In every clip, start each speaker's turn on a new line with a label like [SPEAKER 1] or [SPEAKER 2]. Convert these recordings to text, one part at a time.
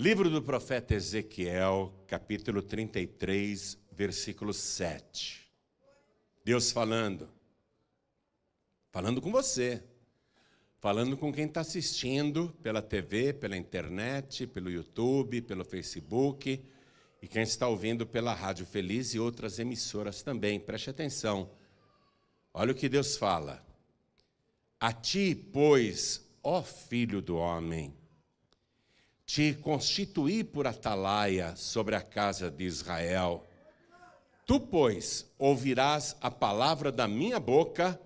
[SPEAKER 1] Livro do profeta Ezequiel, capítulo 33, versículo 7. Deus falando com você, falando com quem está assistindo pela TV, pela internet, pelo YouTube, pelo Facebook, e quem está ouvindo pela Rádio Feliz e outras emissoras também. Preste atenção. Olha o que Deus fala. A ti, pois, ó filho do homem, te constituí por atalaia sobre a casa de Israel. Tu, pois, ouvirás a palavra da minha boca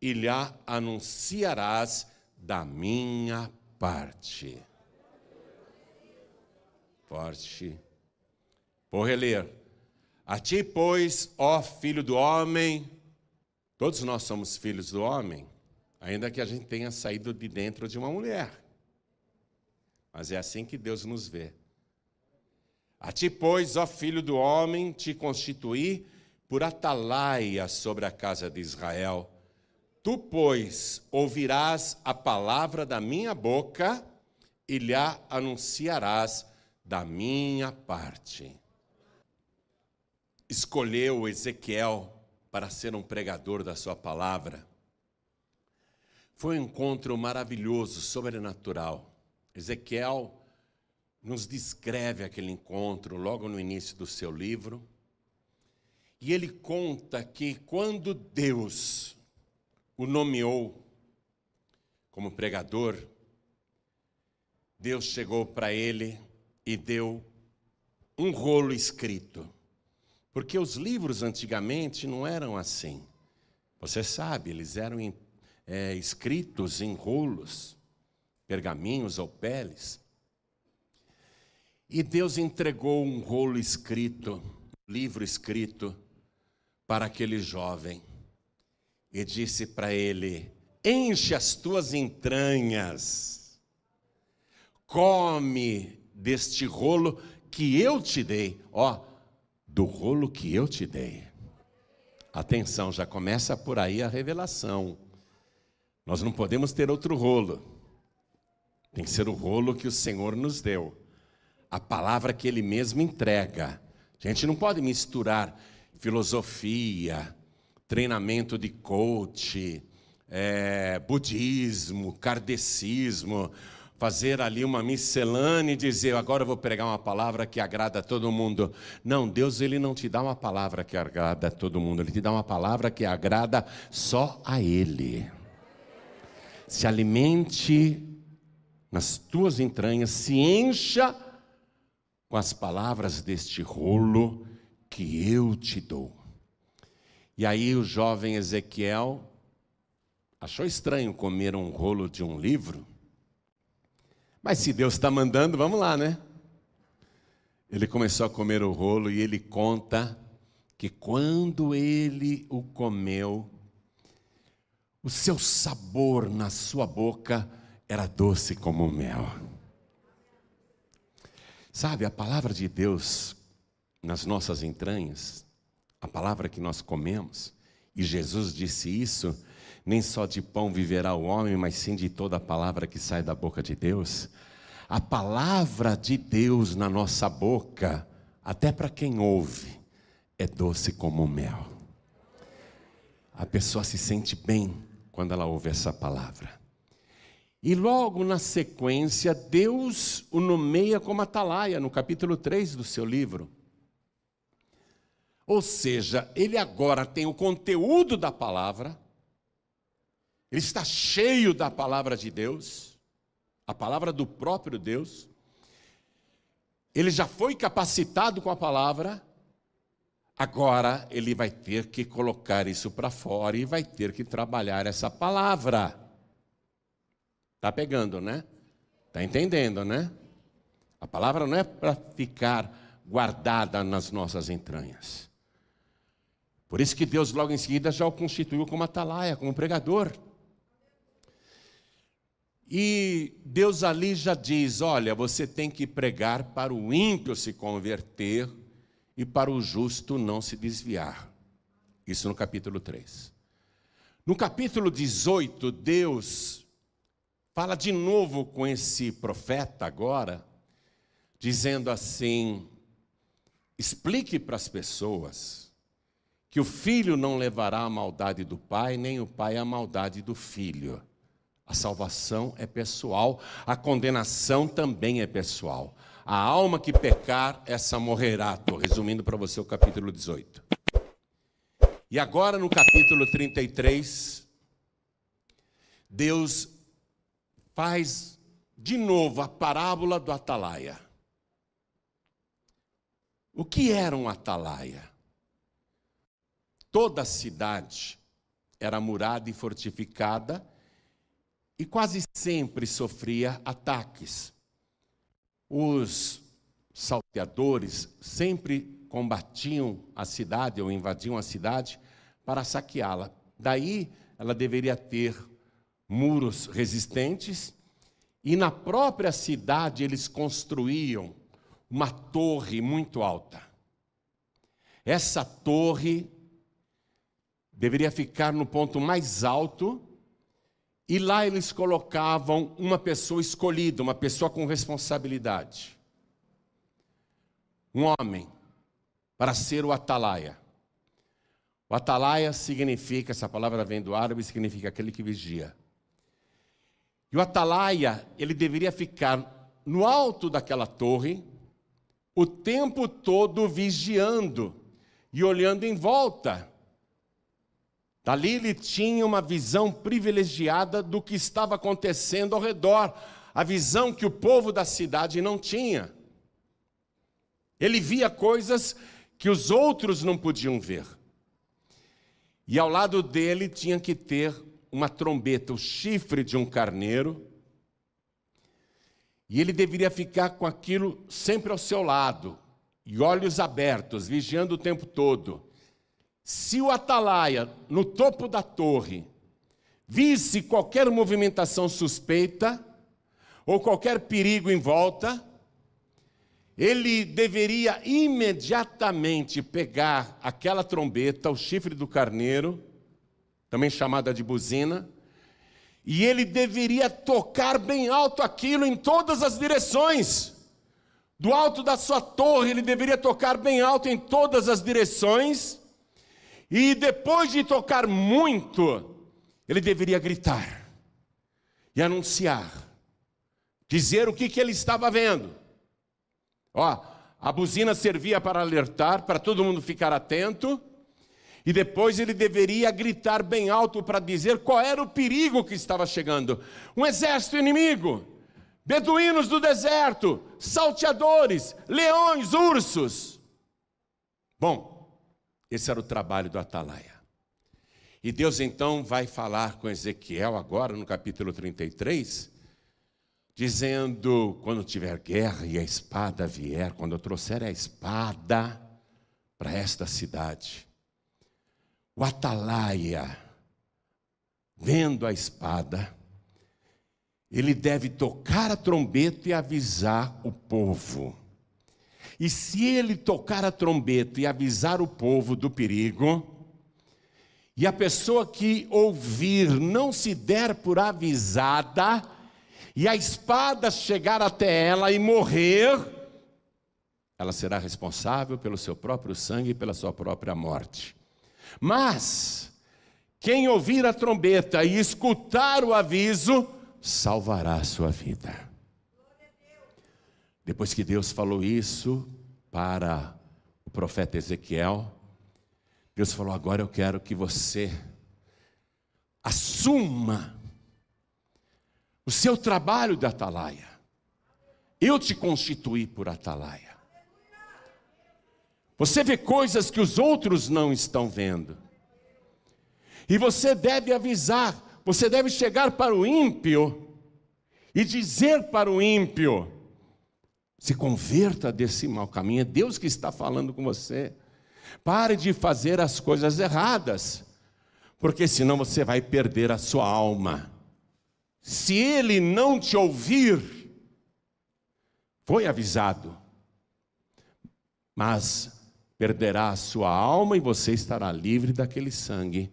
[SPEAKER 1] e lhe anunciarás da minha parte. Forte. Vou reler. A ti, pois, ó filho do homem, todos nós somos filhos do homem, ainda que a gente tenha saído de dentro de uma mulher. Mas é assim que Deus nos vê. A ti, pois, ó filho do homem, te constituí por atalaia sobre a casa de Israel. Tu, pois, ouvirás a palavra da minha boca e lhe anunciarás da minha parte. Escolheu Ezequiel para ser um pregador da sua palavra. Foi um encontro maravilhoso, sobrenatural. Ezequiel nos descreve aquele encontro logo no início do seu livro. E ele conta que quando Deus o nomeou como pregador, Deus chegou para ele e deu um rolo escrito. Porque os livros antigamente não eram assim. Você sabe, eles eram escritos em rolos, pergaminhos ou peles. E Deus entregou um rolo escrito, um livro escrito, para aquele jovem. E disse para ele: enche as tuas entranhas, come deste rolo que eu te dei. Ó, do rolo que eu te dei. Atenção, já começa por aí a revelação. Nós não podemos ter outro rolo. Tem que ser o rolo que o Senhor nos deu. A palavra que Ele mesmo entrega. A gente não pode misturar filosofia, treinamento de coach, budismo, kardecismo, fazer ali uma miscelânea e dizer, agora eu vou pregar uma palavra que agrada a todo mundo. Não, Deus ele não te dá uma palavra que agrada a todo mundo, Ele te dá uma palavra que agrada só a Ele. Se alimente nas tuas entranhas, se encha com as palavras deste rolo que eu te dou. E aí o jovem Ezequiel achou estranho comer um rolo de um livro, mas se Deus está mandando, vamos lá, né? Ele começou a comer o rolo e ele conta que quando ele o comeu, o seu sabor na sua boca era doce como mel. Sabe, a palavra de Deus nas nossas entranhas, a palavra que nós comemos, e Jesus disse isso, nem só de pão viverá o homem, mas sim de toda a palavra que sai da boca de Deus. A palavra de Deus na nossa boca, até para quem ouve, é doce como mel. A pessoa se sente bem quando ela ouve essa palavra. E logo na sequência, Deus o nomeia como atalaia, no capítulo 3 do seu livro. Ou seja, ele agora tem o conteúdo da palavra, ele está cheio da palavra de Deus, a palavra do próprio Deus. Ele já foi capacitado com a palavra, agora ele vai ter que colocar isso para fora e vai ter que trabalhar essa palavra. Está pegando, né? Está entendendo, né? A palavra não é para ficar guardada nas nossas entranhas. Por isso que Deus logo em seguida já o constituiu como atalaia, como pregador. E Deus ali já diz, olha, você tem que pregar para o ímpio se converter e para o justo não se desviar. Isso no capítulo 3. No capítulo 18, Deus fala de novo com esse profeta agora, dizendo assim: explique para as pessoas que o filho não levará a maldade do pai, nem o pai a maldade do filho. A salvação é pessoal, a condenação também é pessoal. A alma que pecar, essa morrerá. Estou resumindo para você o capítulo 18. E agora no capítulo 33, Deus faz de novo a parábola do atalaia. O que era um atalaia? Toda a cidade era murada e fortificada e quase sempre sofria ataques. Os salteadores sempre combatiam a cidade ou invadiam a cidade para saqueá-la. Daí ela deveria ter muros resistentes e na própria cidade eles construíam uma torre muito alta. Essa torre deveria ficar no ponto mais alto e lá eles colocavam uma pessoa escolhida, uma pessoa com responsabilidade. Um homem, para ser o atalaia. O atalaia significa, essa palavra vem do árabe, significa aquele que vigia. E o atalaia, ele deveria ficar no alto daquela torre, o tempo todo vigiando e olhando em volta. Dali ele tinha uma visão privilegiada do que estava acontecendo ao redor, a visão que o povo da cidade não tinha. Ele via coisas que os outros não podiam ver. E ao lado dele tinha que ter uma trombeta, o chifre de um carneiro, e ele deveria ficar com aquilo sempre ao seu lado, e olhos abertos, vigiando o tempo todo. Se o atalaia, no topo da torre, visse qualquer movimentação suspeita, ou qualquer perigo em volta, ele deveria imediatamente pegar aquela trombeta, o chifre do carneiro, também chamada de buzina, e ele deveria tocar bem alto aquilo em todas as direções. Do alto da sua torre, ele deveria tocar bem alto em todas as direções, e depois de tocar muito, ele deveria gritar e anunciar, dizer o que ele estava vendo. Ó, a buzina servia para alertar, para todo mundo ficar atento, e depois ele deveria gritar bem alto para dizer qual era o perigo que estava chegando. Um exército inimigo, beduínos do deserto, salteadores, leões, ursos. Bom, esse era o trabalho do atalaia. E Deus então vai falar com Ezequiel agora no capítulo 33, dizendo, quando tiver guerra e a espada vier, quando eu trouxer a espada para esta cidade, o atalaia, vendo a espada, ele deve tocar a trombeta e avisar o povo. E se ele tocar a trombeta e avisar o povo do perigo, e a pessoa que ouvir não se der por avisada, e a espada chegar até ela e morrer, ela será responsável pelo seu próprio sangue e pela sua própria morte. Mas quem ouvir a trombeta e escutar o aviso, salvará a sua vida. Depois que Deus falou isso para o profeta Ezequiel, Deus falou: agora eu quero que você assuma o seu trabalho de atalaia. Eu te constituí por atalaia. Você vê coisas que os outros não estão vendo. E você deve avisar, você deve chegar para o ímpio e dizer para o ímpio: se converta desse mau caminho, é Deus que está falando com você. Pare de fazer as coisas erradas, porque senão você vai perder a sua alma. Se ele não te ouvir, foi avisado, mas perderá a sua alma e você estará livre daquele sangue.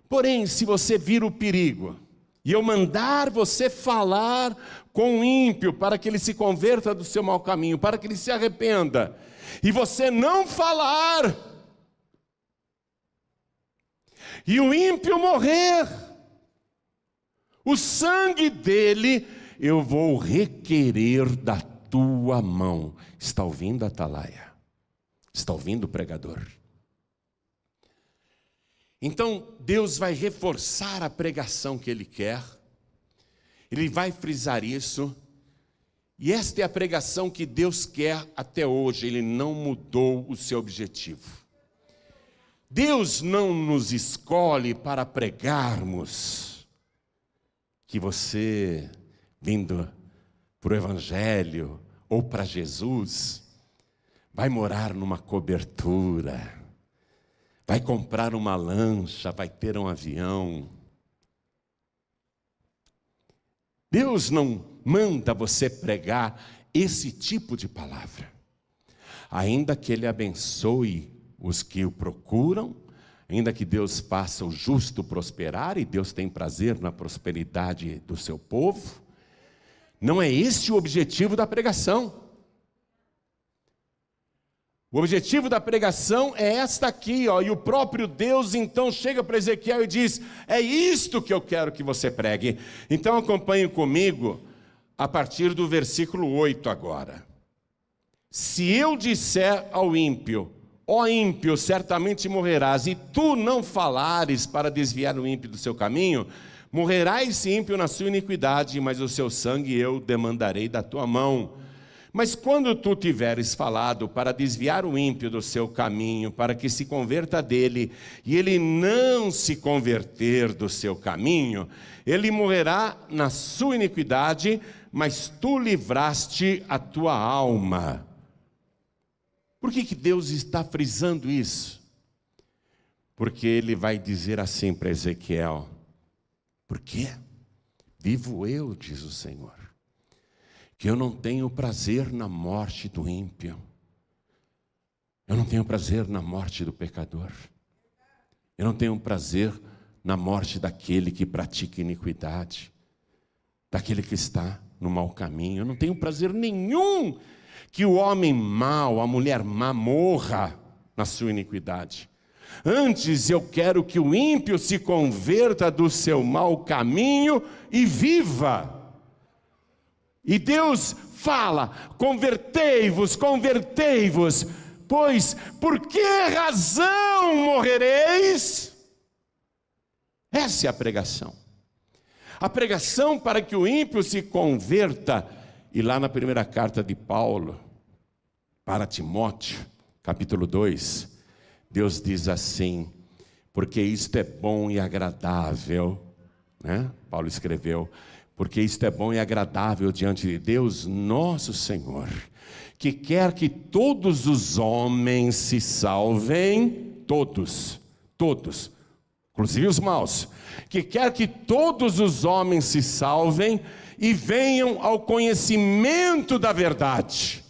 [SPEAKER 1] Porém, se você vir o perigo e eu mandar você falar com o ímpio, para que ele se converta do seu mau caminho, para que ele se arrependa, e você não falar, e o ímpio morrer, o sangue dele eu vou requerer da tua mão. Está ouvindo, atalaia? Está ouvindo, pregador? Então Deus vai reforçar a pregação que Ele quer, Ele vai frisar isso, e esta é a pregação que Deus quer até hoje. Ele não mudou o seu objetivo. Deus não nos escolhe para pregarmos que você, vindo para o Evangelho ou para Jesus, vai morar numa cobertura, vai comprar uma lancha, vai ter um avião. Deus não manda você pregar esse tipo de palavra, ainda que Ele abençoe os que o procuram, ainda que Deus faça o justo prosperar, e Deus tem prazer na prosperidade do seu povo. Não é esse o objetivo da pregação. O objetivo da pregação é esta aqui, ó, e o próprio Deus então chega para Ezequiel e diz: é isto que eu quero que você pregue. Então acompanhe comigo a partir do versículo 8 agora. Se eu disser ao ímpio: ó ímpio, certamente morrerás, e tu não falares para desviar o ímpio do seu caminho, morrerá esse ímpio na sua iniquidade, mas o seu sangue eu demandarei da tua mão. Mas quando tu tiveres falado para desviar o ímpio do seu caminho, para que se converta dele, e ele não se converter do seu caminho, ele morrerá na sua iniquidade, mas tu livraste a tua alma. Por que Deus está frisando isso? Porque Ele vai dizer assim para Ezequiel: por quê? Vivo eu, diz o Senhor, que eu não tenho prazer na morte do ímpio, eu não tenho prazer na morte do pecador, eu não tenho prazer na morte daquele que pratica iniquidade, daquele que está no mau caminho. Eu não tenho prazer nenhum que o homem mau, a mulher má morra na sua iniquidade. Antes eu quero que o ímpio se converta do seu mau caminho e viva. E Deus fala: convertei-vos, convertei-vos, pois por que razão morrereis? Essa é a pregação. A pregação para que o ímpio se converta. E lá na primeira carta de Paulo para Timóteo, capítulo 2, Deus diz assim: porque isto é bom e agradável, né? Paulo escreveu: porque isto é bom e agradável diante de Deus nosso Senhor, que quer que todos os homens se salvem, todos, inclusive os maus, que quer que todos os homens se salvem e venham ao conhecimento da verdade,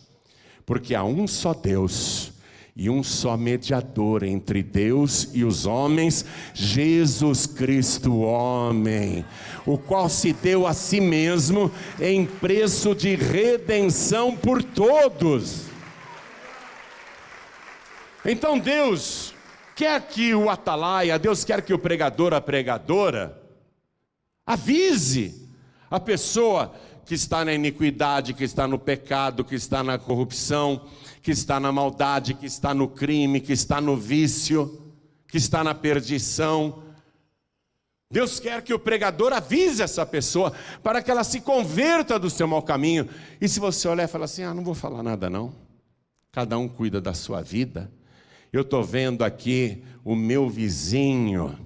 [SPEAKER 1] porque há um só Deus e um só mediador entre Deus e os homens, Jesus Cristo homem, o qual se deu a si mesmo em preço de redenção por todos. Então Deus quer que o atalaia, Deus quer que o pregador, a pregadora, avise a pessoa que está na iniquidade, que está no pecado, que está na corrupção, que está na maldade, que está no crime, que está no vício, que está na perdição. Deus quer que o pregador avise essa pessoa para que ela se converta do seu mau caminho. E se você olhar e falar assim: não vou falar nada não, cada um cuida da sua vida. Eu estou vendo aqui o meu vizinho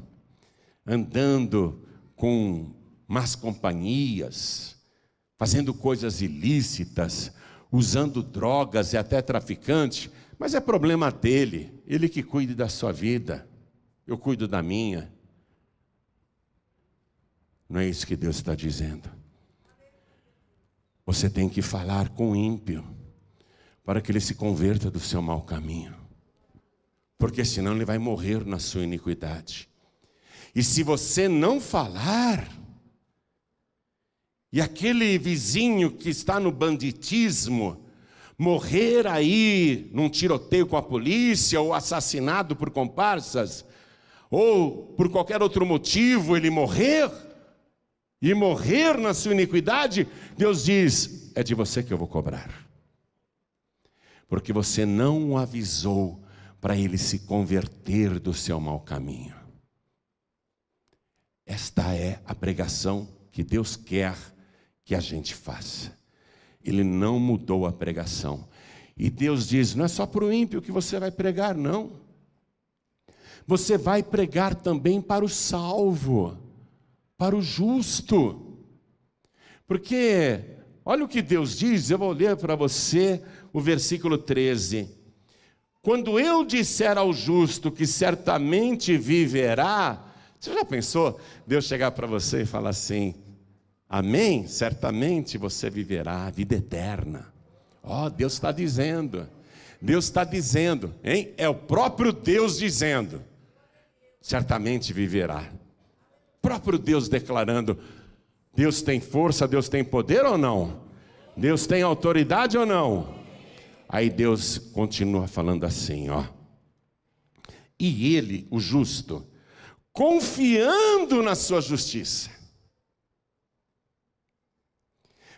[SPEAKER 1] andando com más companhias, fazendo coisas ilícitas, usando drogas e até traficante, mas é problema dele, ele que cuide da sua vida, eu cuido da minha. Não é isso que Deus está dizendo. Você tem que falar com o ímpio, para que ele se converta do seu mau caminho, porque senão ele vai morrer na sua iniquidade. E se você não falar, e aquele vizinho que está no banditismo morrer aí num tiroteio com a polícia, ou assassinado por comparsas, ou por qualquer outro motivo ele morrer, e morrer na sua iniquidade, Deus diz: é de você que eu vou cobrar, porque você não o avisou para ele se converter do seu mau caminho. Esta é a pregação que Deus quer que a gente faça. Ele não mudou a pregação. E Deus diz: não é só para o ímpio que você vai pregar, não. Você vai pregar também para o salvo, para o justo. Porque, olha o que Deus diz, eu vou ler para você o versículo 13. Quando eu disser ao justo que certamente viverá, você já pensou Deus chegar para você e falar assim: amém, certamente você viverá a vida eterna. Ó, Deus está dizendo, hein? É o próprio Deus dizendo: certamente viverá. O próprio Deus declarando. Deus tem força, Deus tem poder ou não? Deus tem autoridade ou não? Aí Deus continua falando assim, ó. E ele, o justo, confiando na sua justiça,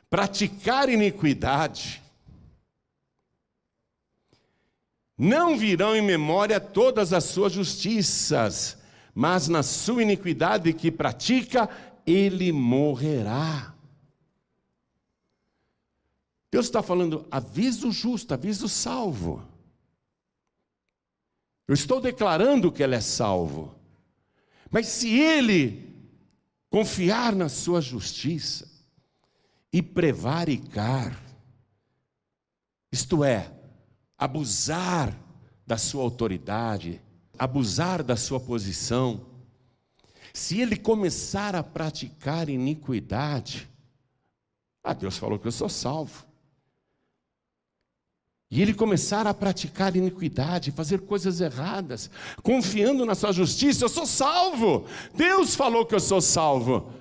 [SPEAKER 1] praticar iniquidade, não virão em memória todas as suas justiças, mas na sua iniquidade que pratica, ele morrerá. Deus está falando: avisa o justo, avisa o salvo. Eu estou declarando que ele é salvo. Mas se ele confiar na sua justiça e prevaricar, isto é, abusar da sua autoridade, abusar da sua posição, se ele começar a praticar iniquidade, Deus falou que eu sou salvo. E ele começar a praticar iniquidade, fazer coisas erradas, confiando na sua justiça: eu sou salvo. Deus falou que eu sou salvo.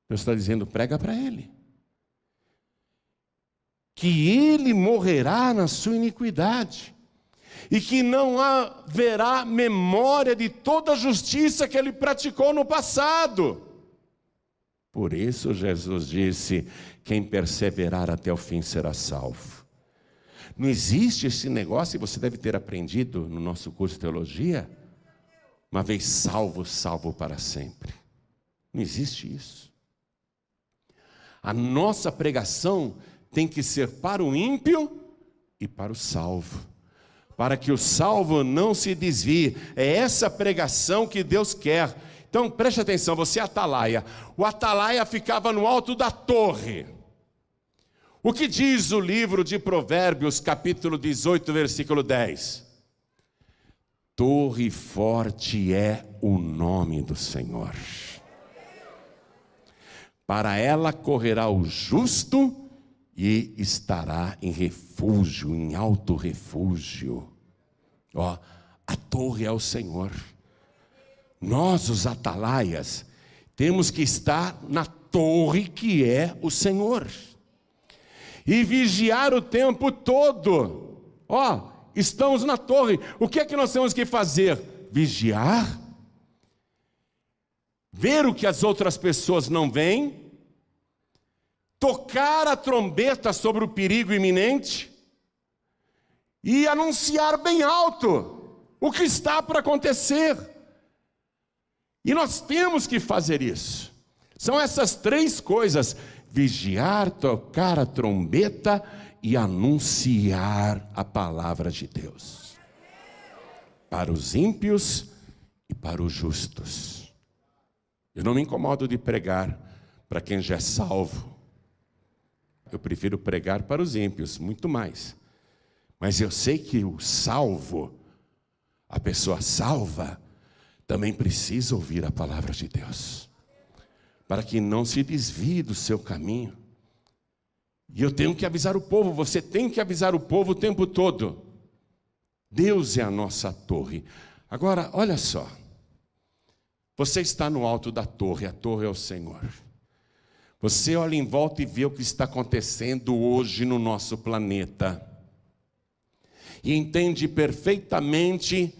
[SPEAKER 1] Deus está dizendo: prega para ele, que ele morrerá na sua iniquidade, e que não haverá memória de toda a justiça que ele praticou no passado. Por isso Jesus disse: quem perseverar até o fim será salvo. Não existe esse negócio, e você deve ter aprendido no nosso curso de teologia: uma vez salvo, salvo para sempre. Não existe isso. A nossa pregação tem que ser para o ímpio e para o salvo, para que o salvo não se desvie. É essa pregação que Deus quer. Então preste atenção, você é atalaia. O atalaia ficava no alto da torre. O que diz o livro de Provérbios, capítulo 18, versículo 10? Torre forte é o nome do Senhor. Para ela correrá o justo e estará em refúgio, em alto refúgio. Ó, a torre é o Senhor. Nós, os atalaias, temos que estar na torre que é o Senhor. E vigiar o tempo todo. Ó, estamos na torre. O que é que nós temos que fazer? Vigiar. Ver o que as outras pessoas não veem. Tocar a trombeta sobre o perigo iminente. E anunciar bem alto o que está para acontecer. E nós temos que fazer isso. São essas três coisas: vigiar, tocar a trombeta e anunciar a palavra de Deus. Para os ímpios e para os justos. Eu não me incomodo de pregar para quem já é salvo. Eu prefiro pregar para os ímpios, muito mais. Mas eu sei que o salvo, a pessoa salva, também precisa ouvir a palavra de Deus, para que não se desvie do seu caminho. E eu tenho que avisar o povo, você tem que avisar o povo o tempo todo. Deus é a nossa torre. Agora, olha só. Você está no alto da torre, a torre é o Senhor. Você olha em volta e vê o que está acontecendo hoje no nosso planeta. E entende perfeitamente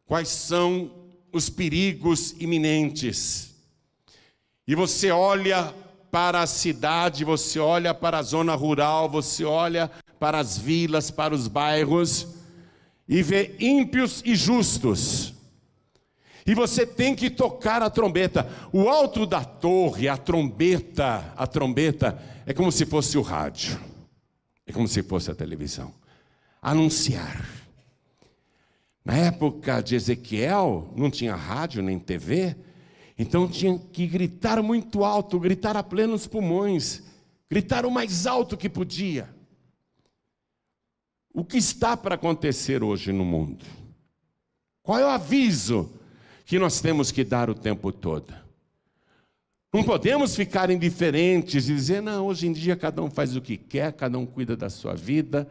[SPEAKER 1] quais são os perigos iminentes. E você olha para a cidade, você olha para a zona rural, você olha para as vilas, para os bairros, e vê ímpios e justos. E você tem que tocar a trombeta. O alto da torre, a trombeta é como se fosse o rádio. É como se fosse a televisão. Anunciar. Na época de Ezequiel, não tinha rádio nem TV, então tinha que gritar muito alto, gritar a plenos pulmões, gritar o mais alto que podia. O que está para acontecer hoje no mundo? Qual é o aviso que nós temos que dar o tempo todo? Não podemos ficar indiferentes e dizer, não, hoje em dia cada um faz o que quer, cada um cuida da sua vida,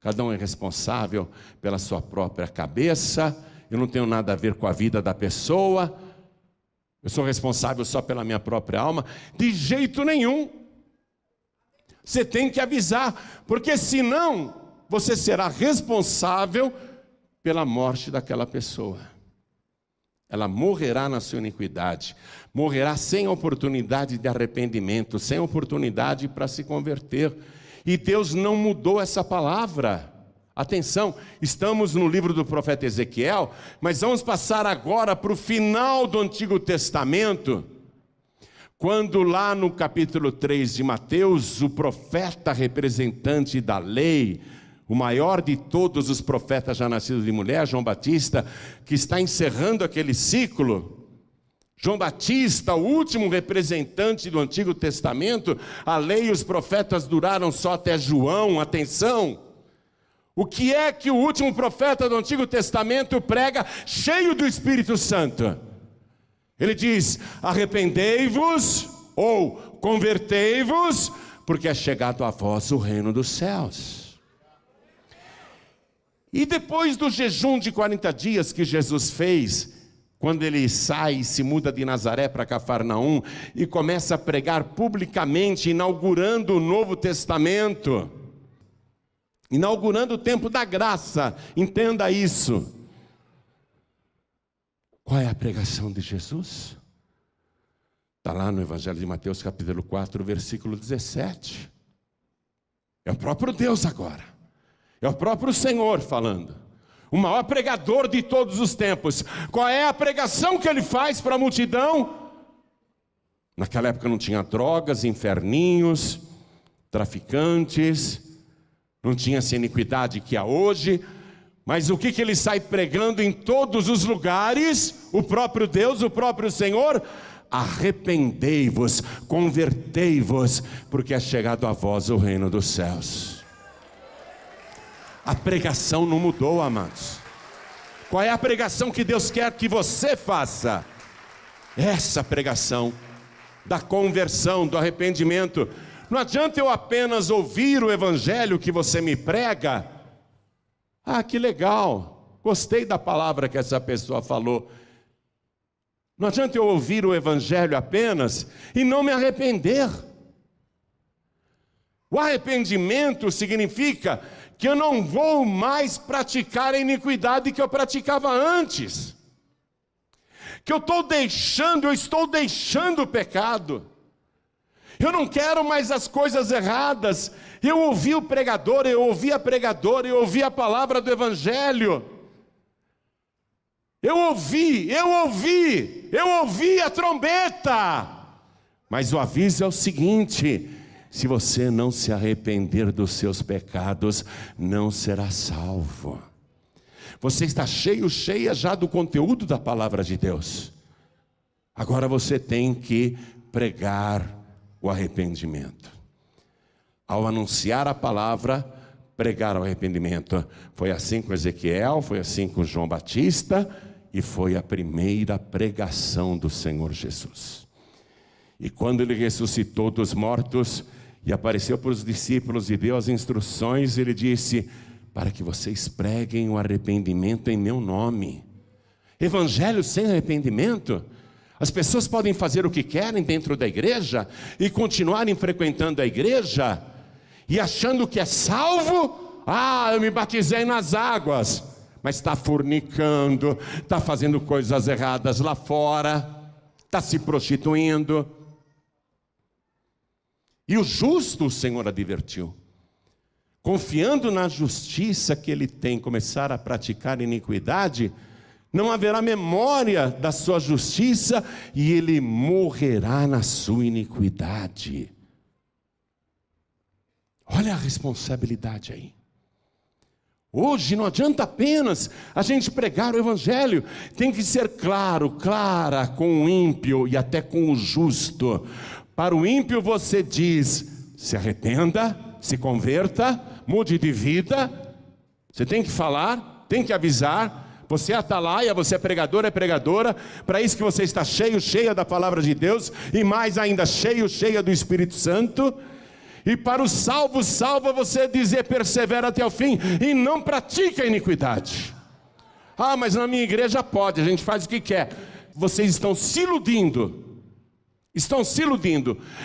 [SPEAKER 1] cada um é responsável pela sua própria cabeça, eu não tenho nada a ver com a vida da pessoa, eu sou responsável só pela minha própria alma. De jeito nenhum. Você tem que avisar, porque senão você será responsável pela morte daquela pessoa. Ela morrerá na sua iniquidade, morrerá sem oportunidade de arrependimento, sem oportunidade para se converter. E Deus não mudou essa palavra. Atenção, estamos no livro do profeta Ezequiel, mas vamos passar agora para o final do Antigo Testamento, quando lá no capítulo 3 de Mateus, o profeta representante da lei, o maior de todos os profetas já nascidos de mulher, João Batista, que está encerrando aquele ciclo. João Batista, o último representante do Antigo Testamento, a lei e os profetas duraram só até João, atenção. O que é que o último profeta do Antigo Testamento prega, cheio do Espírito Santo? Ele diz, arrependei-vos, ou convertei-vos, porque é chegado a vós o reino dos céus. E depois do jejum de 40 dias que Jesus fez, quando ele sai e se muda de Nazaré para Cafarnaum e começa a pregar publicamente, inaugurando o Novo Testamento, inaugurando o tempo da graça, entenda isso. Qual é a pregação de Jesus? Está lá no Evangelho de Mateus capítulo 4, versículo 17. É o próprio Deus agora, é o próprio Senhor falando. O maior pregador de todos os tempos. Qual é a pregação que ele faz para a multidão? Naquela época não tinha drogas, inferninhos, traficantes, não tinha essa iniquidade que há hoje. Mas o que ele sai pregando em todos os lugares? O próprio Deus, o próprio Senhor: arrependei-vos, convertei-vos, porque é chegado a vós o reino dos céus. A pregação não mudou, amados. Qual é a pregação que Deus quer que você faça? Essa pregação da conversão, do arrependimento. Não adianta eu apenas ouvir o evangelho que você me prega. Ah, que legal, gostei da palavra que essa pessoa falou. Não adianta eu ouvir o evangelho apenas e não me arrepender. O arrependimento significa que eu não vou mais praticar a iniquidade que eu praticava antes. Que eu estou deixando o pecado. Eu não quero mais as coisas erradas. Eu ouvi o pregador, eu ouvi a pregadora, eu ouvi a palavra do evangelho. Eu ouvi a trombeta. Mas o aviso é o seguinte: se você não se arrepender dos seus pecados, não será salvo. Você está cheia já do conteúdo da palavra de Deus. Agora você tem que pregar o arrependimento. Ao anunciar a palavra, pregar o arrependimento. Foi assim com Ezequiel, foi assim com João Batista, e foi a primeira pregação do Senhor Jesus. E quando ele ressuscitou dos mortos e apareceu para os discípulos e deu as instruções, ele disse: para que vocês preguem o arrependimento em meu nome. Evangelho sem arrependimento? As pessoas podem fazer o que querem dentro da igreja e continuarem frequentando a igreja e achando que é salvo. Eu me batizei nas águas, mas está fornicando, está fazendo coisas erradas lá fora, está se prostituindo. E o justo, o Senhor advertiu, confiando na justiça que ele tem, começar a praticar iniquidade, não haverá memória da sua justiça e ele morrerá na sua iniquidade. Olha a responsabilidade aí. Hoje não adianta apenas a gente pregar o evangelho, tem que ser clara com o ímpio e até com o justo. Para o ímpio você diz: se arrependa, se converta, mude de vida. Você tem que falar, tem que avisar. Você é atalaia, você é pregadora, para isso que você está cheia da palavra de Deus, e mais ainda cheia do Espírito Santo. E para o salva você dizer: persevera até o fim, e não pratica a iniquidade. Mas na minha igreja pode, a gente faz o que quer. Vocês estão se iludindo.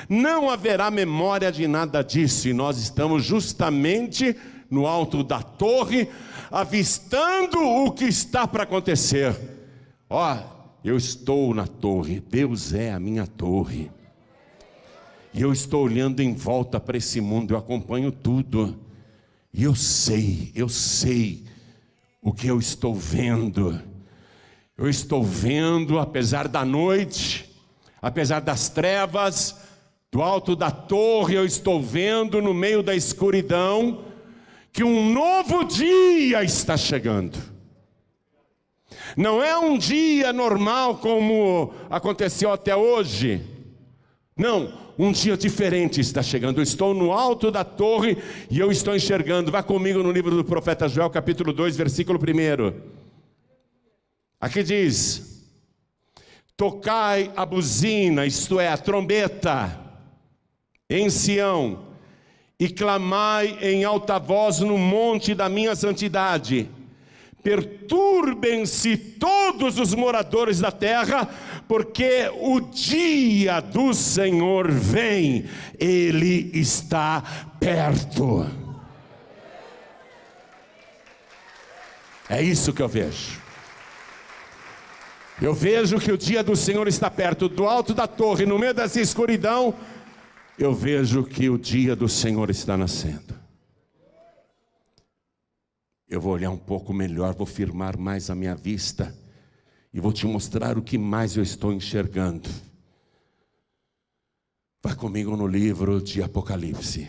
[SPEAKER 1] Não haverá memória de nada disso, e nós estamos justamente no alto da torre, avistando o que está para acontecer. Eu estou na torre, Deus é a minha torre, e eu estou olhando em volta para esse mundo, eu acompanho tudo, e eu sei o que eu estou vendo. Eu estou vendo, apesar da noite, apesar das trevas, do alto da torre, eu estou vendo no meio da escuridão, que um novo dia está chegando. Não é um dia normal como aconteceu até hoje. Não, um dia diferente está chegando. Eu estou no alto da torre e eu estou enxergando. Vá comigo no livro do profeta Joel, capítulo 2, versículo 1. Aqui diz: tocai a buzina, isto é, a trombeta, em Sião, e clamai em alta voz no monte da minha santidade. Perturbem-se todos os moradores da terra, porque o dia do Senhor vem, Ele está perto. É isso que eu vejo. Eu vejo que o dia do Senhor está perto. Do alto da torre, no meio dessa escuridão, eu vejo que o dia do Senhor está nascendo. Eu vou olhar um pouco melhor, vou firmar mais a minha vista e vou te mostrar o que mais eu estou enxergando. Vá comigo no livro de Apocalipse,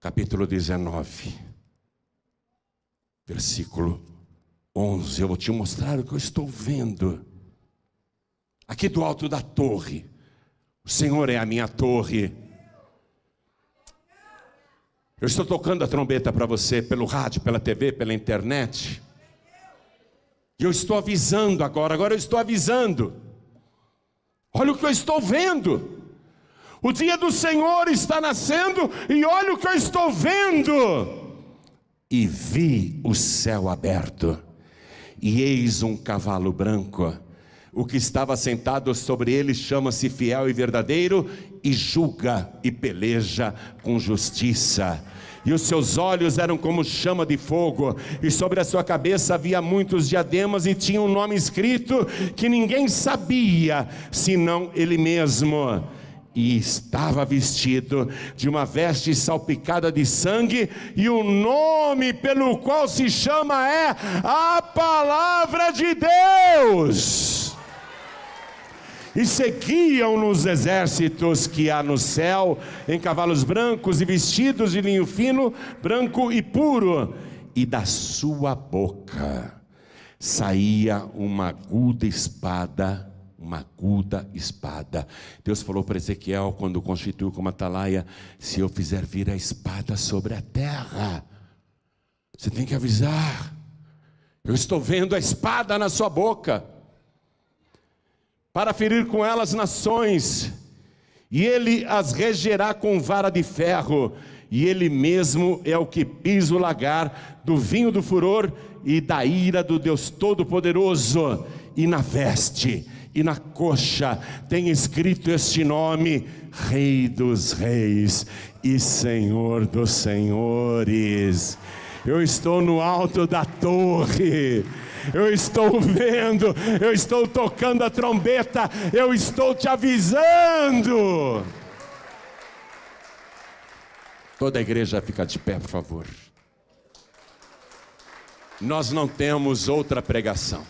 [SPEAKER 1] capítulo 19, versículo 11. Eu vou te mostrar o que eu estou vendo. Aqui do alto da torre, o Senhor é a minha torre. Eu estou tocando a trombeta para você pelo rádio, pela TV, pela internet. E eu estou avisando agora eu estou avisando. Olha o que eu estou vendo. O dia do Senhor está nascendo e olha o que eu estou vendo. E vi o céu aberto, e eis um cavalo branco. O que estava sentado sobre ele chama-se Fiel e Verdadeiro, e julga e peleja com justiça. E os seus olhos eram como chama de fogo, e sobre a sua cabeça havia muitos diademas, e tinha um nome escrito que ninguém sabia, senão ele mesmo. E estava vestido de uma veste salpicada de sangue, e o nome pelo qual se chama é a Palavra de Deus. E seguiam nos exércitos que há no céu, em cavalos brancos e vestidos de linho fino, branco e puro. E da sua boca saía uma aguda espada. Deus falou para Ezequiel, quando constituiu como atalaia: se eu fizer vir a espada sobre a terra, você tem que avisar. Eu estou vendo a espada na sua boca, para ferir com ela as nações, e ele as regerá com vara de ferro, e ele mesmo é o que pisa o lagar do vinho do furor e da ira do Deus Todo-Poderoso. E na veste e na coxa tem escrito este nome: Rei dos Reis e Senhor dos Senhores. Eu estou no alto da torre, eu estou vendo, eu estou tocando a trombeta, eu estou te avisando. Toda a igreja fica de pé, por favor. Nós não temos outra pregação.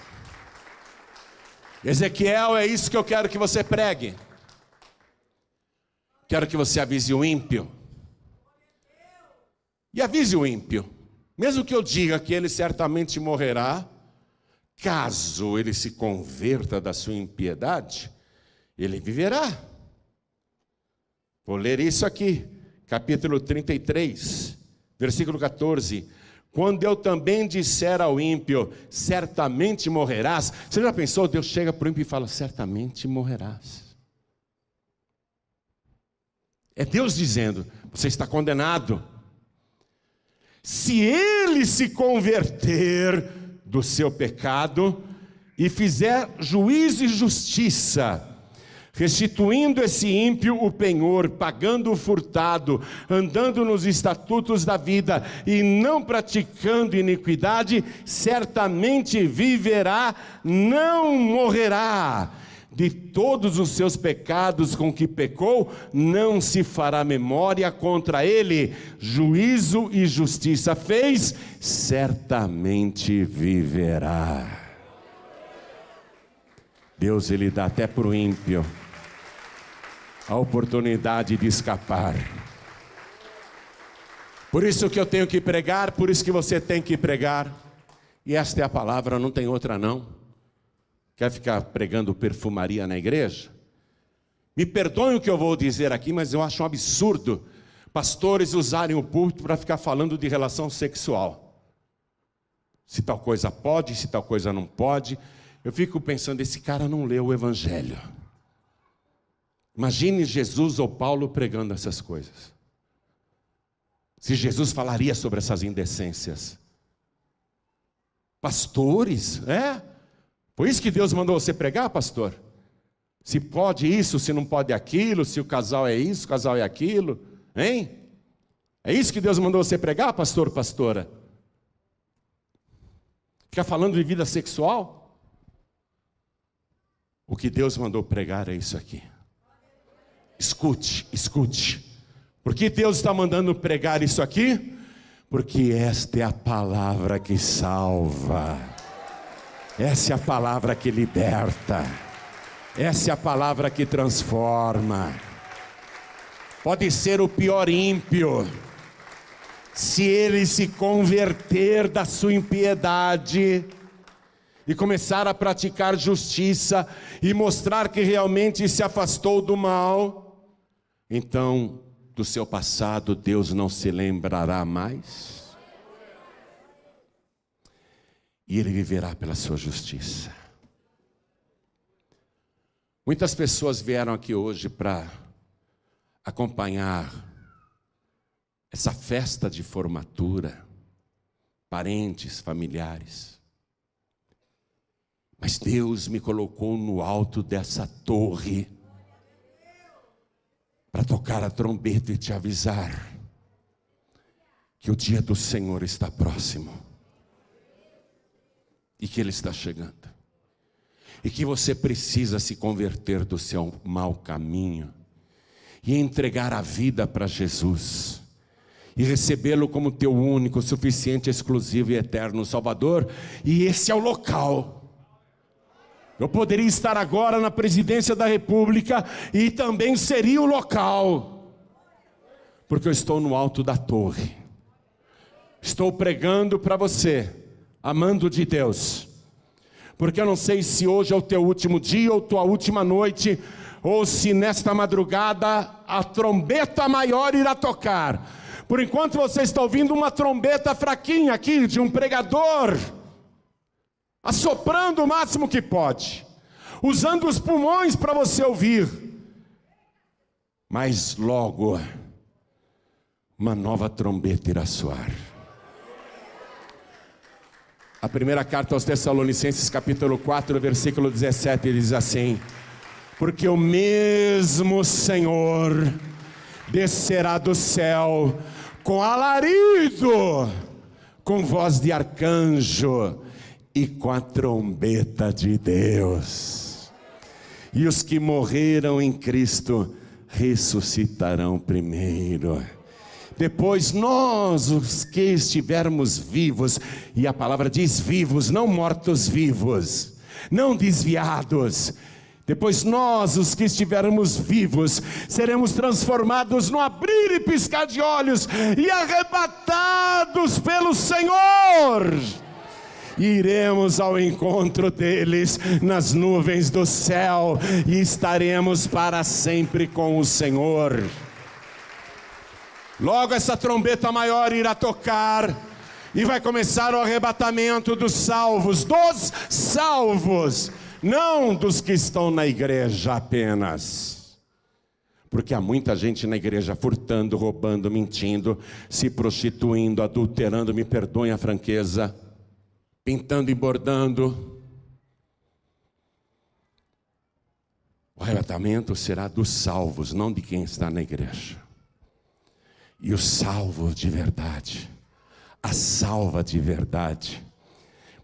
[SPEAKER 1] Ezequiel, é isso que eu quero que você pregue. Quero que você avise o ímpio. E avise o ímpio. Mesmo que eu diga que ele certamente morrerá, caso ele se converta da sua impiedade, ele viverá. Vou ler isso aqui, capítulo 33, versículo 14. Quando eu também disser ao ímpio, certamente morrerás. Você já pensou? Deus chega para o ímpio e fala, certamente morrerás. É Deus dizendo, você está condenado. Se ele se converter do seu pecado e fizer juízo e justiça, restituindo esse ímpio o penhor, pagando o furtado, andando nos estatutos da vida e não praticando iniquidade, certamente viverá, não morrerá. De todos os seus pecados com que pecou, não se fará memória contra ele. Juízo e justiça fez, certamente viverá. Deus, ele dá até para o ímpio a oportunidade de escapar. Por isso que eu tenho que pregar, por isso que você tem que pregar. E esta é a palavra, não tem outra não. Quer ficar pregando perfumaria na igreja? Me perdoem o que eu vou dizer aqui, mas eu acho um absurdo pastores usarem o púlpito para ficar falando de relação sexual. Se tal coisa pode, se tal coisa não pode. Eu fico pensando, esse cara não leu o Evangelho. Imagine Jesus ou Paulo pregando essas coisas. Se Jesus falaria sobre essas indecências. Pastores, Foi isso que Deus mandou você pregar, pastor? Se pode isso, se não pode aquilo, se o casal é isso, o casal é aquilo, hein? É isso que Deus mandou você pregar, pastor, pastora? Ficar falando de vida sexual? O que Deus mandou pregar é isso aqui. Escute, escute. Por que Deus está mandando pregar isso aqui? Porque esta é a palavra que salva. Essa é a palavra que liberta. Essa é a palavra que transforma. Pode ser o pior ímpio, se ele se converter da sua impiedade e começar a praticar justiça e mostrar que realmente se afastou do mal, então do seu passado Deus não se lembrará mais. E ele viverá pela sua justiça. Muitas pessoas vieram aqui hoje para acompanhar essa festa de formatura, parentes, familiares. Mas Deus me colocou no alto dessa torre para tocar a trombeta e te avisar que o dia do Senhor está próximo. E que Ele está chegando. E que você precisa se converter do seu mau caminho. E entregar a vida para Jesus. E recebê-lo como teu único, suficiente, exclusivo e eterno Salvador. E esse é o local. Eu poderia estar agora na presidência da República. E também seria o local. Porque eu estou no alto da torre. Estou pregando para você. Amando de Deus, porque eu não sei se hoje é o teu último dia ou tua última noite, ou se nesta madrugada a trombeta maior irá tocar. Por enquanto você está ouvindo uma trombeta fraquinha aqui, de um pregador, assoprando o máximo que pode, usando os pulmões para você ouvir, mas logo, uma nova trombeta irá soar. A primeira carta aos Tessalonicenses, capítulo 4, versículo 17, diz assim: porque o mesmo Senhor descerá do céu com alarido, com voz de arcanjo e com a trombeta de Deus. E os que morreram em Cristo ressuscitarão primeiro. Depois nós, os que estivermos vivos, e a palavra diz vivos, não mortos vivos, não desviados. Depois nós, os que estivermos vivos, seremos transformados no abrir e piscar de olhos e arrebatados pelo Senhor. E iremos ao encontro deles nas nuvens do céu e estaremos para sempre com o Senhor. Logo essa trombeta maior irá tocar e vai começar o arrebatamento dos salvos, não dos que estão na igreja apenas. Porque há muita gente na igreja furtando, roubando, mentindo, se prostituindo, adulterando, me perdoem a franqueza, pintando e bordando. O arrebatamento será dos salvos, não de quem está na igreja. E o salvo de verdade, a salva de verdade,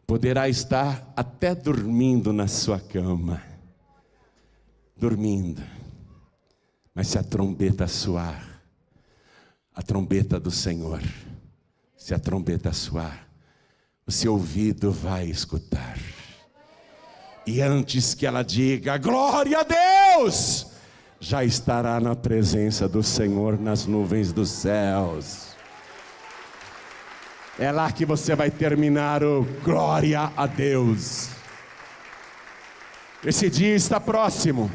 [SPEAKER 1] poderá estar até dormindo na sua cama, dormindo, mas se a trombeta soar, a trombeta do Senhor, se a trombeta soar, o seu ouvido vai escutar, e antes que ela diga glória a Deus, já estará na presença do Senhor nas nuvens dos céus. É lá que você vai terminar o glória a Deus. Esse dia está próximo.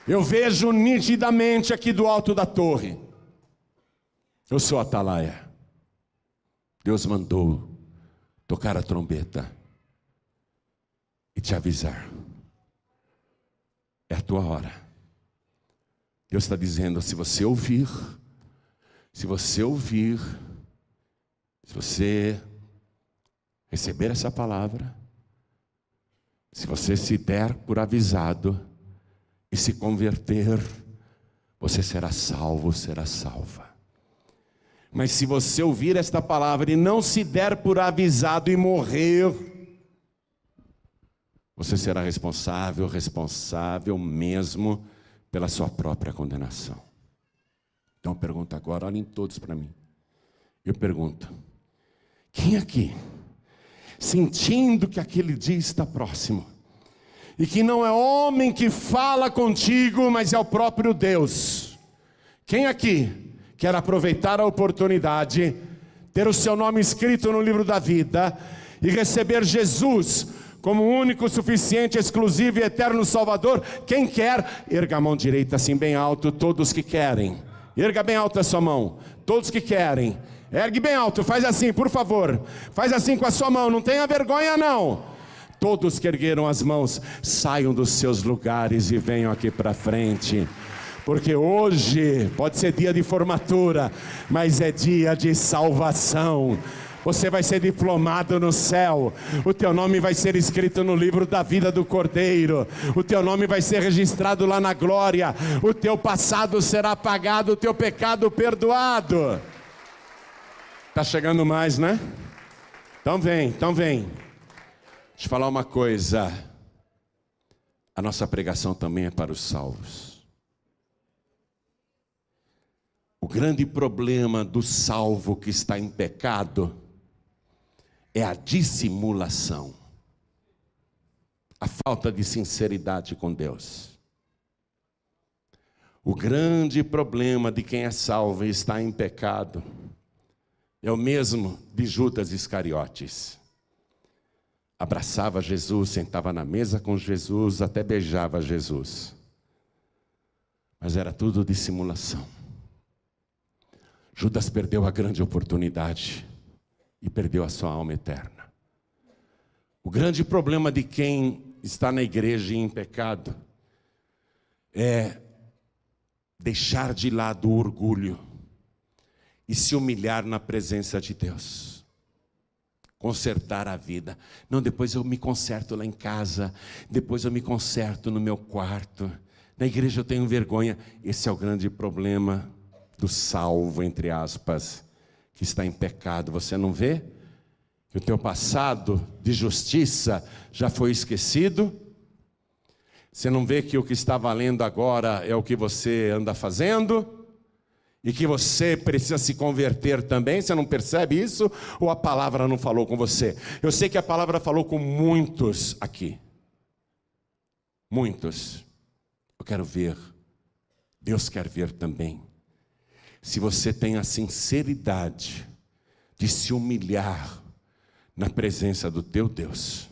[SPEAKER 1] Eu vejo nitidamente aqui do alto da torre. Eu sou a atalaia. Deus mandou tocar a trombeta e te avisar. É a tua hora. Deus está dizendo, se você receber essa palavra, se você se der por avisado e se converter, você será salvo, será salva. Mas se você ouvir esta palavra e não se der por avisado e morrer, você será responsável mesmo pela sua própria condenação. Então eu pergunto agora, olhem todos para mim. Eu pergunto, quem aqui, sentindo que aquele dia está próximo, e que não é homem que fala contigo, mas é o próprio Deus, quem aqui quer aproveitar a oportunidade, ter o seu nome escrito no livro da vida, e receber Jesus como único, suficiente, exclusivo e eterno Salvador? Quem quer, erga a mão direita assim bem alto, todos que querem. Erga bem alto a sua mão, todos que querem. Ergue bem alto, faz assim, por favor. Faz assim com a sua mão, não tenha vergonha não. Todos que ergueram as mãos, saiam dos seus lugares e venham aqui para frente. Porque hoje pode ser dia de formatura, mas é dia de salvação. Você vai ser diplomado no céu, o teu nome vai ser escrito no livro da vida do Cordeiro, o teu nome vai ser registrado lá na glória, o teu passado será apagado, o teu pecado perdoado. Está chegando mais, né? Então vem. Deixa eu falar uma coisa, a nossa pregação também é para os salvos. O grande problema do salvo que está em pecado é a dissimulação, a falta de sinceridade com Deus. O grande problema de quem é salvo e está em pecado é o mesmo de Judas Iscariotes. Abraçava Jesus, sentava na mesa com Jesus, até beijava Jesus, mas era tudo dissimulação. Judas perdeu a grande oportunidade e perdeu a sua alma eterna. O grande problema de quem está na igreja e em pecado é deixar de lado o orgulho e se humilhar na presença de Deus. consertar a vida. Não, depois eu me conserto lá em casa, depois eu me conserto no meu quarto. Na igreja eu tenho vergonha. Esse é o grande problema do salvo, entre aspas, que está em pecado. Você não vê que o teu passado de justiça já foi esquecido? Você não vê que o que está valendo agora é o que você anda fazendo? E que você precisa se converter também? Você não percebe isso? Ou a palavra não falou com você? Eu sei que a palavra falou com muitos aqui. Muitos. Eu quero ver. Deus quer ver também. Se você tem a sinceridade de se humilhar na presença do teu Deus,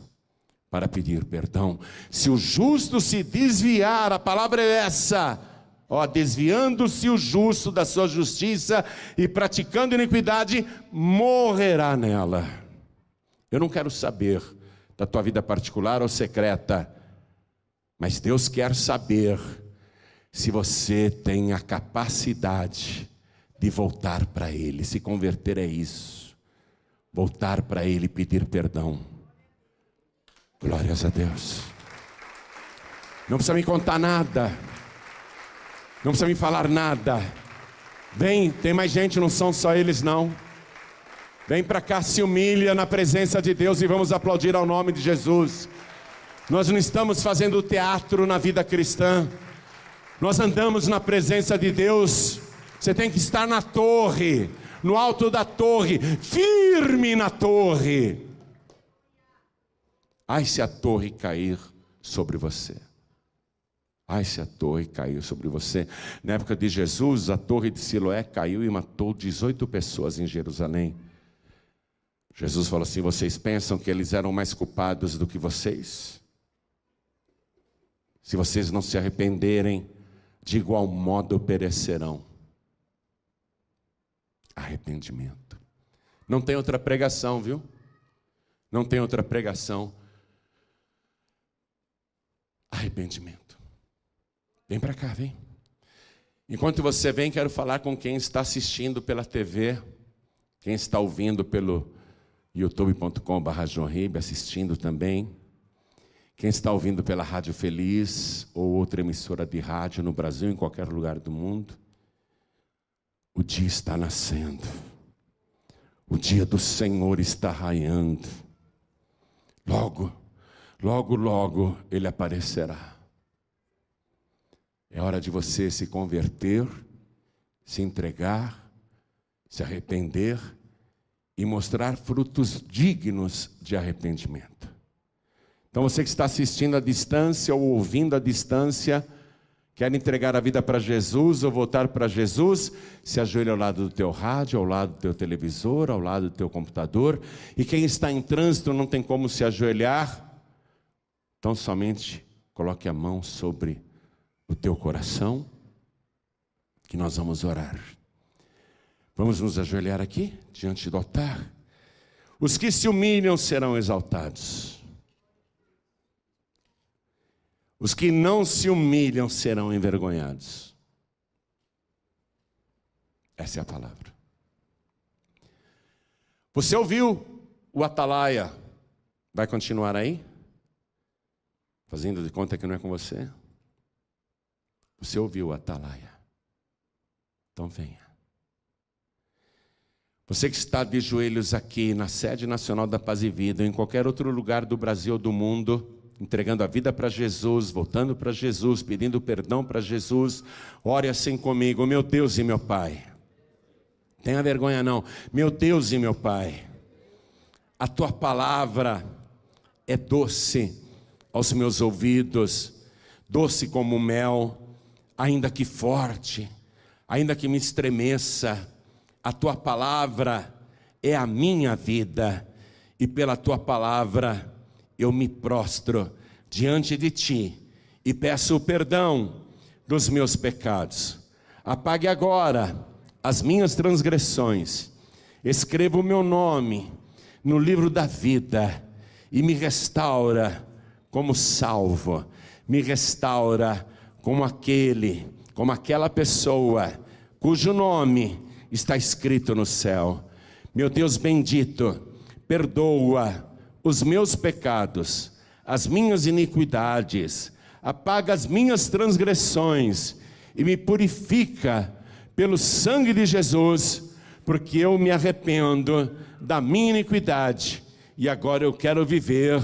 [SPEAKER 1] para pedir perdão. Se o justo se desviar, a palavra é essa, desviando-se o justo da sua justiça e praticando iniquidade, morrerá nela. Eu não quero saber da tua vida particular ou secreta, mas Deus quer saber se você tem a capacidade de voltar para Ele. Se converter é isso, voltar para Ele e pedir perdão. Glórias a Deus. Não precisa me contar nada, não precisa me falar nada. Vem, tem mais gente, não são só eles não. Vem para cá, se humilha na presença de Deus e vamos aplaudir ao nome de Jesus. Nós não estamos fazendo teatro na vida cristã. Nós andamos na presença de Deus. Você tem que estar na torre, no alto da torre, firme na torre. Ai, se a torre cair sobre você. Ai, se a torre caiu sobre você. Na época de Jesus, a torre de Siloé caiu e matou 18 pessoas em Jerusalém. Jesus falou assim: vocês pensam que eles eram mais culpados do que vocês? Se vocês não se arrependerem, de igual modo perecerão. Arrependimento. Não tem outra pregação, viu? Não tem outra pregação. Arrependimento. Vem para cá, vem. Enquanto você vem, quero falar com quem está assistindo pela TV, quem está ouvindo pelo youtube.com/joãoribe, assistindo também, quem está ouvindo pela Rádio Feliz ou outra emissora de rádio no Brasil, em qualquer lugar do mundo. O dia está nascendo, o dia do Senhor está raiando. Logo, logo, logo Ele aparecerá. É hora de você se converter, se entregar, se arrepender e mostrar frutos dignos de arrependimento. Então você que está assistindo à distância ou ouvindo à distância, quer entregar a vida para Jesus ou voltar para Jesus, se ajoelhe ao lado do teu rádio, ao lado do teu televisor, ao lado do teu computador. E quem está em trânsito não tem como se ajoelhar, então somente coloque a mão sobre o teu coração, que nós vamos orar. Vamos nos ajoelhar aqui, diante do altar. Os que se humilham serão exaltados. Os que não se humilham serão envergonhados. Essa é a palavra. Você ouviu o Atalaia? Vai continuar aí? Fazendo de conta que não é com você? Você ouviu o Atalaia? Então venha. Você que está de joelhos aqui na sede nacional da Paz e Vida, ou em qualquer outro lugar do Brasil ou do mundo, entregando a vida para Jesus, voltando para Jesus, pedindo perdão para Jesus, ore assim comigo: meu Deus e meu Pai. Tenha vergonha não. Meu Deus e meu Pai, a tua palavra é doce aos meus ouvidos, doce como mel, ainda que forte, ainda que me estremeça. A tua palavra é a minha vida, e pela tua palavra eu me prostro diante de ti e peço o perdão dos meus pecados. Apague agora as minhas transgressões, escreva o meu nome no livro da vida e me restaura como salvo, me restaura como aquela pessoa cujo nome está escrito no céu. Meu Deus bendito, perdoa os meus pecados, as minhas iniquidades, apaga as minhas transgressões e me purifica pelo sangue de Jesus, porque eu me arrependo da minha iniquidade e agora eu quero viver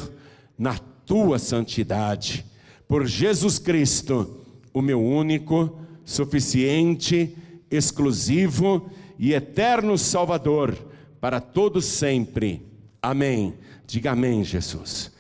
[SPEAKER 1] na tua santidade. Por Jesus Cristo, o meu único, suficiente, exclusivo e eterno Salvador, para todos sempre. Amém. Diga amém, Jesus.